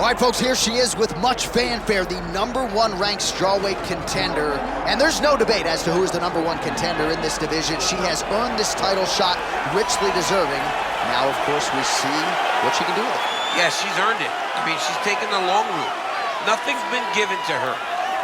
All right, folks, here she is with much fanfare, the #1 ranked strawweight contender. And there's no debate as to who is the #1 contender in this division. She has earned this title shot, richly deserving. Now, of course, we see what she can do with it. Yeah, she's earned it. I mean, she's taken the long route. Nothing's been given to her.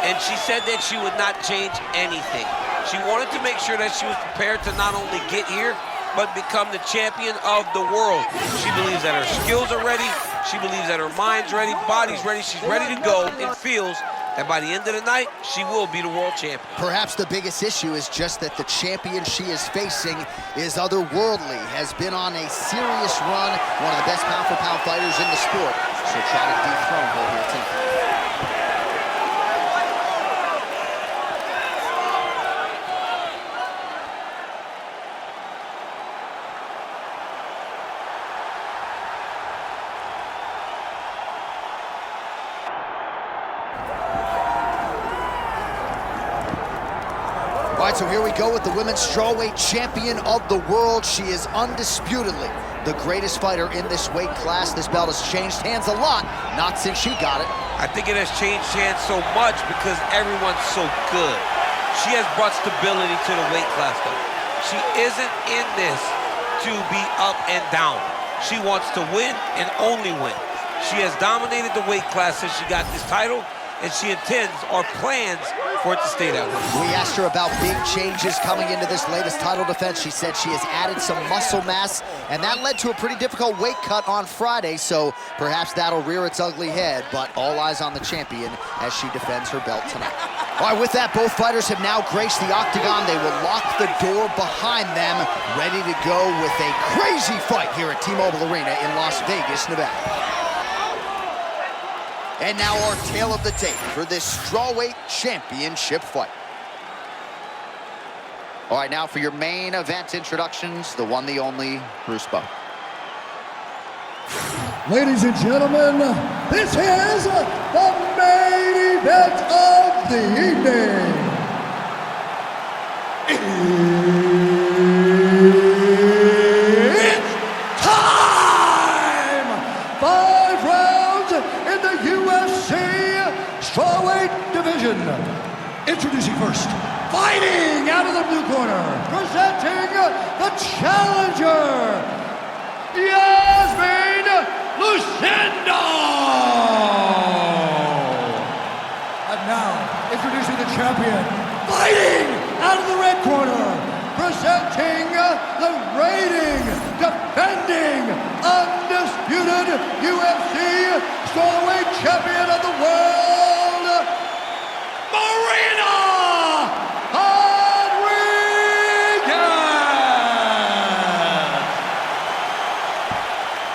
And she said that she would not change anything. She wanted to make sure that she was prepared to not only get here, but become the champion of the world. She believes that her skills are ready. She believes that her mind's ready, body's ready. She's ready to go and feels that by the end of the night, she will be the world champion. Perhaps the biggest issue is just that the champion she is facing is otherworldly, has been on a serious run, one of the best pound-for-pound fighters in the sport. She'll try to dethrone her here tonight. All right, so here we go with the women's strawweight champion of the world. She is undisputedly the greatest fighter in this weight class. This belt has changed hands a lot, not since she got it. I think it has changed hands so much because everyone's so good. She has brought stability to the weight class, though. She isn't in this to be up and down. She wants to win and only win. She has dominated the weight class since she got this title, and she intends or plans for it to stay that way. We asked her about big changes coming into this latest title defense. She said she has added some muscle mass, and that led to a pretty difficult weight cut on Friday, so perhaps that'll rear its ugly head, but all eyes on the champion as she defends her belt tonight. All right, with that, both fighters have now graced the octagon. They will lock the door behind them, ready to go with a crazy fight here at T-Mobile Arena in Las Vegas, Nevada. And now our tale of the tape for this strawweight championship fight. All right, now for your main event introductions, the one, the only, Bruce Bowe. Ladies and gentlemen, this is the main event of the evening. It's time! 5 rounds in the UFC strawweight division. Introducing first, fighting out of the blue corner, presenting the challenger, Iasmin Lucindo! And now, introducing the champion, fighting out of the red corner, presenting the reigning, defending, undisputed UFC strawweight champion of the world, Marina!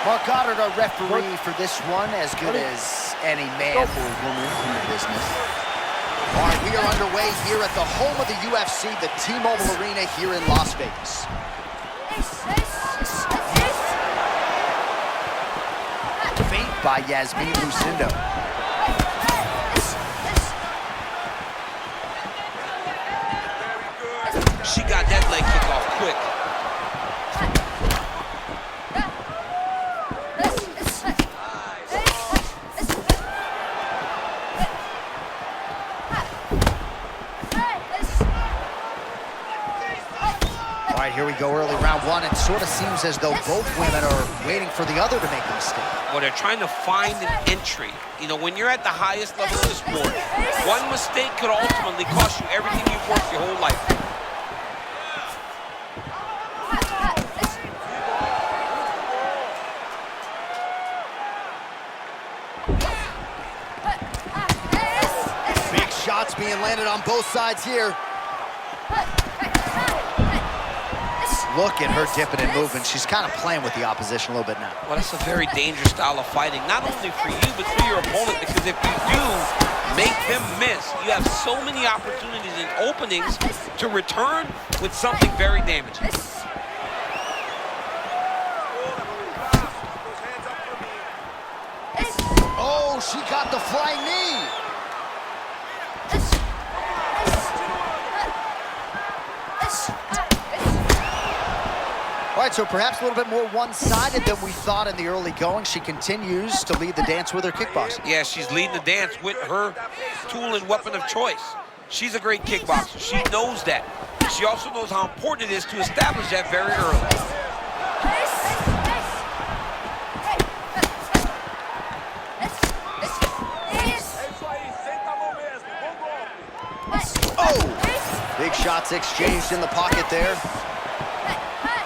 Mark Goddard, our referee for this one, as good as any man or woman in the business. All right, we are underway here at the home of the UFC, the T-Mobile Arena here in Las Vegas. Feint by Iasmin Lucindo. She got that leg kick off quick. All right, here we go, early round one. It sort of seems as though both women are waiting for the other to make a mistake. Well, they're trying to find an entry. You know, when you're at the highest level of the sport, one mistake could ultimately cost you everything you've worked your whole life for. Big shots being landed on both sides here. Look at her dipping and moving. She's kind of playing with the opposition a little bit now. Well, that's a very dangerous style of fighting, not only for you, but for your opponent, because if you do make them miss, you have so many opportunities and openings to return with something very damaging. Oh, she got the flying knee. All right, so perhaps a little bit more one-sided than we thought in the early going. She continues to lead the dance with her kickboxing. Yeah, she's leading the dance with her tool and weapon of choice. She's a great kickboxer. She knows that. She also knows how important it is to establish that very early. Oh! Big shots exchanged in the pocket there.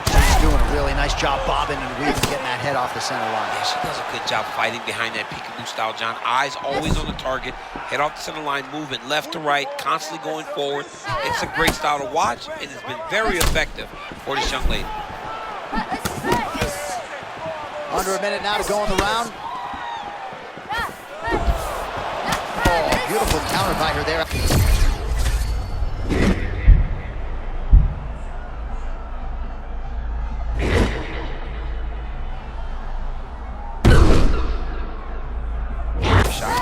She's doing a really nice job bobbing and weaving, getting that head off the center line. Yeah, she does a good job fighting behind that peekaboo style, John. Eyes always on the target, head off the center line, moving left to right, constantly going forward. It's a great style to watch, and it's been very effective for this young lady. Under a minute now to go in the round. Oh, beautiful counter by her there.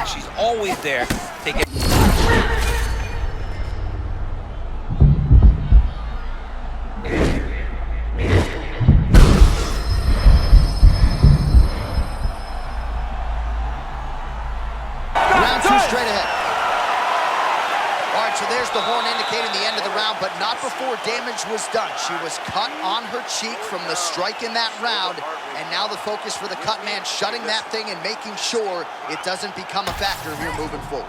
She's always there. Take it. Round two straight ahead. All right, so there's the horn indicating the end of the round, but not before damage was done. She was cut on her cheek from the strike in that round, and now the focus for the cut man, shutting that thing and making sure it doesn't become a factor here moving forward.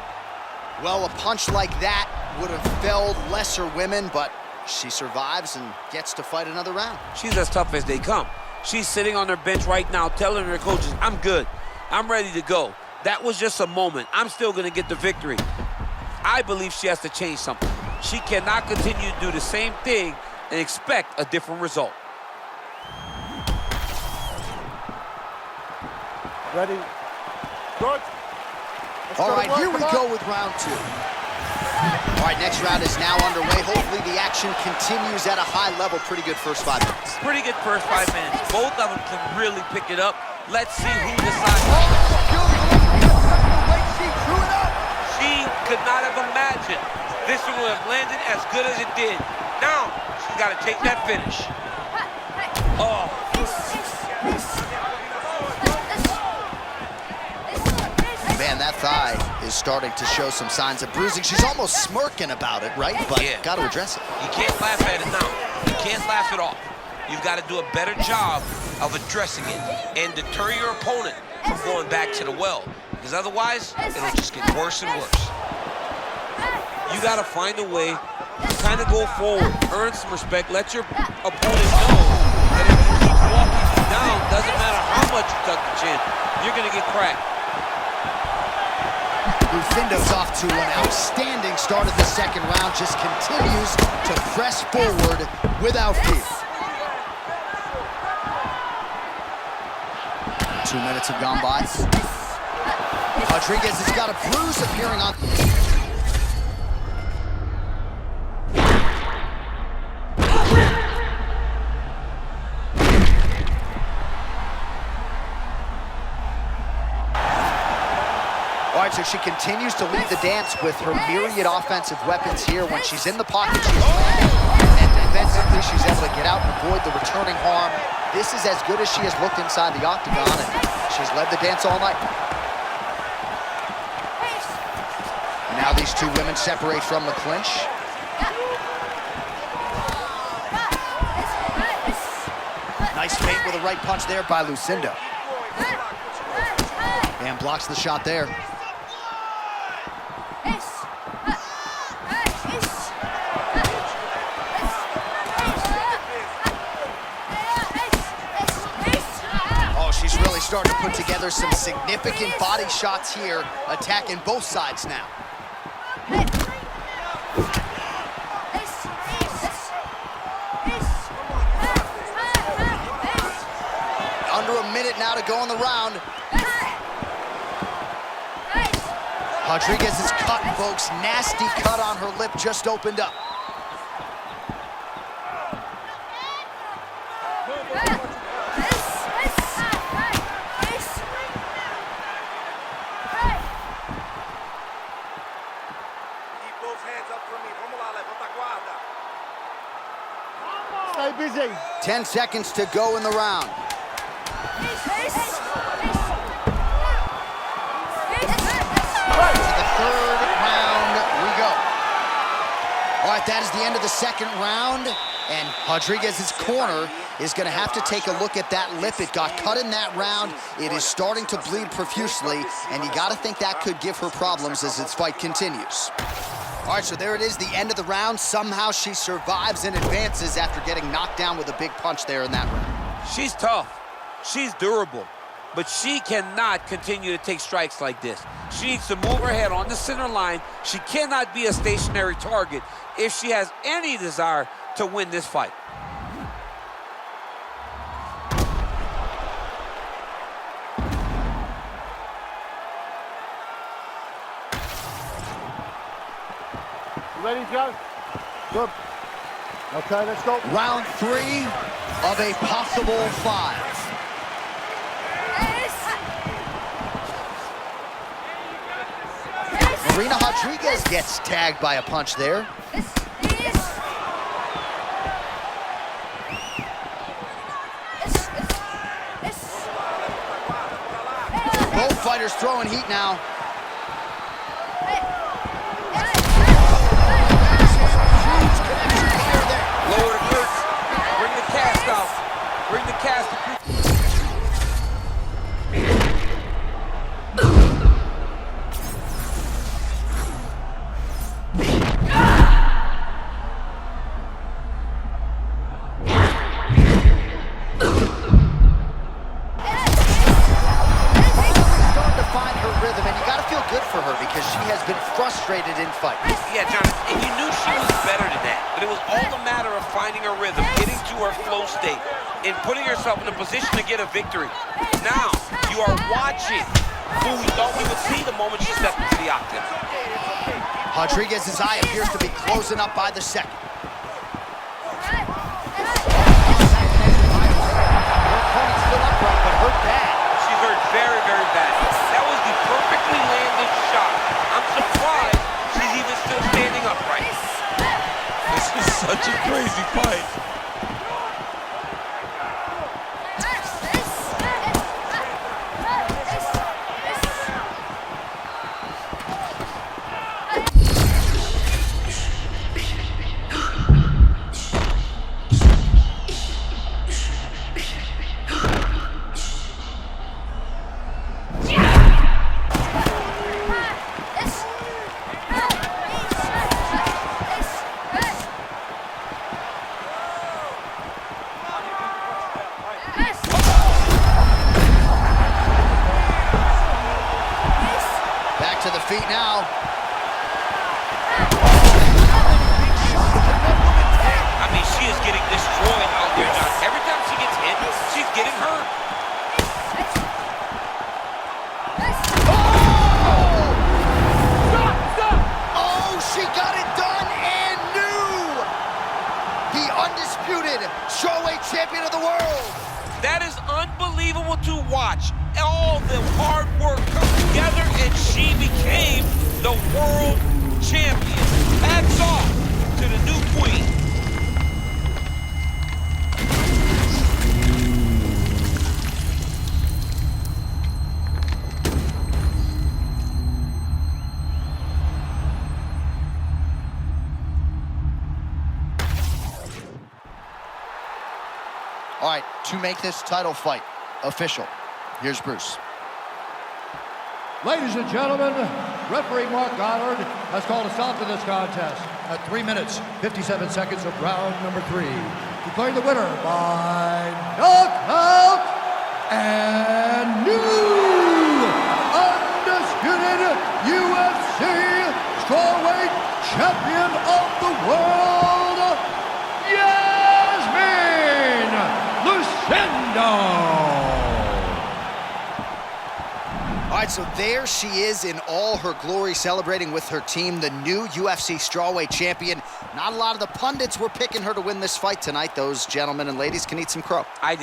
Well, a punch like that would have felled lesser women, but she survives and gets to fight another round. She's as tough as they come. She's sitting on her bench right now telling her coaches, I'm good. I'm ready to go. That was just a moment. I'm still going to get the victory. I believe she has to change something. She cannot continue to do the same thing and expect a different result. Ready? Good. All right, here we go with round two. All right, next round is now underway. Hopefully the action continues at a high level. Pretty good first 5 minutes. Pretty good first 5 minutes. Both of them can really pick it up. Let's see who decides. She threw it up. She could not have imagined this one would have landed as good as it did. Now, she's got to take that finish. Oh. Man, that thigh is starting to show some signs of bruising. She's almost smirking about it, right? But yeah, got to address it. You can't laugh at it now. You can't laugh it off. You've got to do a better job of addressing it and deter your opponent from going back to the well. Because otherwise, it'll just get worse and worse. You got to find a way to kind of go forward, earn some respect, let your opponent know that if you keep walking you down, doesn't matter how much you tuck the chin, you're going to get cracked. Lucindo's off to an outstanding start of the second round, just continues to press forward without fear. 2 minutes have gone by. Rodriguez has got a bruise appearing on. All right, so she continues to lead the dance with her myriad offensive weapons here. When she's in the pocket, she's landing, and defensively, she's able to get out and avoid the returning harm. This is as good as she has looked inside the octagon, and she's led the dance all night. Now these two women separate from the clinch. Nice feint with a right punch there by Lucindo. And blocks the shot there. Oh, she's really starting to put together some significant body shots here, attacking both sides now. Under a minute now to go in the round. Rodriguez is cut, folks. Nasty cut on her lip, just opened up. Stay busy. 10 seconds to go in the round. To the third round we go. All right, that is the end of the second round, and Rodriguez's corner is going to have to take a look at that lip. It got cut in that round. It is starting to bleed profusely, and you got to think that could give her problems as this fight continues. All right, so there it is, the end of the round. Somehow she survives and advances after getting knocked down with a big punch there in that round. She's tough. She's durable. But she cannot continue to take strikes like this. She needs to move her head on the center line. She cannot be a stationary target if she has any desire to win this fight. You ready, John? Good. Okay, let's go. Round 3 of a possible 5. Marina Rodriguez gets tagged by a punch there. Both fighters throwing heat now. Lower the glutes. Bring the cast out. Bring the cast. Frustrated in fight. Yeah, Jonathan, and you knew she was better than that, but it was all a matter of finding her rhythm, getting to her flow state, and putting herself in a position to get a victory. Now, you are watching who we thought we would see the moment she stepped into the octagon. Rodriguez's eye appears to be closing up by the second. Her opponent's still upright, but hurt bad. She's hurt very, very bad. That was the perfectly landed shot. I'm surprised she's even still standing upright. This is such a crazy fight. Back to the feet now. I mean, she is getting destroyed out there, John. Every time she gets hit, she's getting hurt. Oh, she got it done and new. The undisputed strawweight champion of the world. That is unbelievable to watch. All the hard work come together, and she became the world champion. Hats off to the new queen. All right, to make this title fight official, here's Bruce. Ladies and gentlemen, referee Mark Goddard has called a stop to this contest at 3 minutes, 57 seconds of round number 3. Declaring the winner by knockout and new undisputed UFC strawweight champion of the world, Iasmin Lucindo. All right, so there she is in all her glory, celebrating with her team, the new UFC strawweight champion. Not a lot of the pundits were picking her to win this fight tonight. Those gentlemen and ladies can eat some crow. I did.